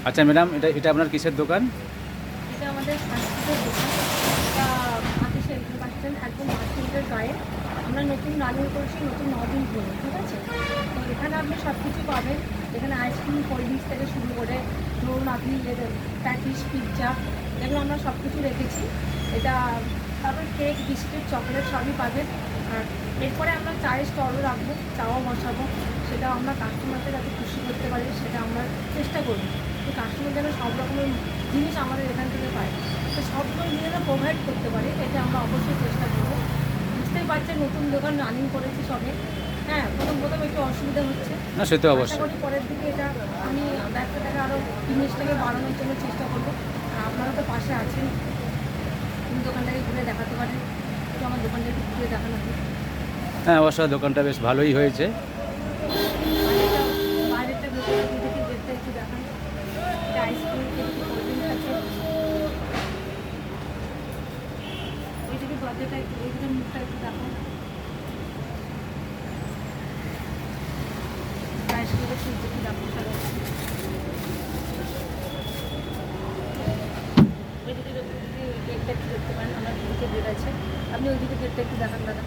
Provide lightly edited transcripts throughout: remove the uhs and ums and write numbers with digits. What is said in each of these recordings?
আচ্ছা ম্যাডাম, এটা আপনার কিসের দোকান? এটা আমাদের ফাস্টফুডের দোকান। এটা আমাদের সেন্ট্রাল বাস স্ট্যান্ড একদম মার্কেটের গায়ে। আমরা নতুন রানিং করেছি, নতুন 9 দিন ধরে, ঠিক আছে? তো এখানে আপনি সব কিছু পাবেন। এখানে আইসক্রিম, কোল্ড ড্রিঙ্কস থেকে শুরু করে ধরুন আপনি প্যাটিস, পিৎজা, এগুলো আমরা সব কিছু রেখেছি। এটা তারপরে কেক, বিস্কিট, চকলেট সবই পাবেন। আর এরপরে আমরা চায়ের স্টলও রাখবো, চাও বসাবো। সেটা আমরা কাস্টমারদের যাতে খুশি করতে পারি সেটা আমরা চেষ্টা করবো। তো কাস্টমার যেন সব রকমের জিনিস আমাদের এখান থেকে পায়, তো সবগুলো নিয়ে যেন প্রোভাইড করতে পারি, এটা আমরা অবশ্যই চেষ্টা করবো। বুঝতেই পারছেন নতুন দোকান রানিং করেছি সবে। হ্যাঁ, প্রথম একটু অসুবিধা হচ্ছে। না সে তো আশা অবশ্যই। করি পরের দিকে এটা আমি ব্যবসাটাকে আরও জিনিসটাকে বাড়ানোর জন্য চেষ্টা করবো। আর আপনারা তো পাশে আছেন, তুমি দোকানটাকে ঘুরে দেখাতে পারেন, একটু আমার দোকানটা একটু ঘুরে দেখানো হয়। হ্যাঁ অবশ্যই, দোকানটা বেশ ভালোই হয়েছে। বাইরেটা ভেতরে দেখি গেটটা একটু দেখান। এটা আইসক্রিম, কোল্ড ড্রিঙ্কস আছে। ওইদিকে দরজাটা একটু, ওইদিকে মুখটা একটু দেখান। আইসক্রিমের সুইচ একটু দেখান সবাই। ওইদিকে গেটটা একটু দেখতে পারেন, আমার দিকে গেট আছে। আপনি ওইদিকে গেটটা একটু দেখান দাদা,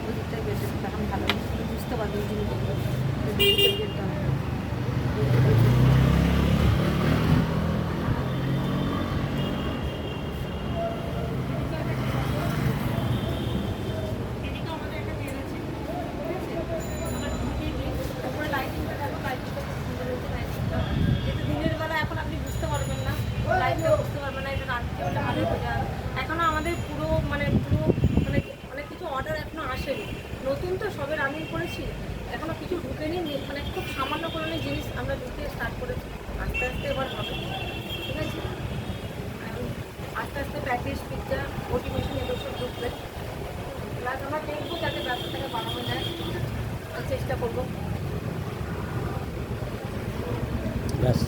ওই দিকটায় গেট একটু দেখান, ভালো বুঝতে পারবেন জিনিসগুলো। গেটটা এখনো আমাদের পুরো মানে অনেক কিছু অর্ডার এখনো আসেনি, নতুন তো সবে রানিং করেছি, এখনো কিছু ঢুকেনি। মানে খুব সামান্য করে জিনিস আমরা ঢুকে স্টার্ট করেছি, আস্তে আস্তে এবার হবে, ঠিক আছে? আস্তে আস্তে প্যাকেজ, পিৎজা, মোটিভেশন এগুলো সব ঢুকবে। প্লাস আমরা দেখবো যাতে ব্যবসাটাকে বাড়ানো যায়, চেষ্টা করবো। ব্যাস।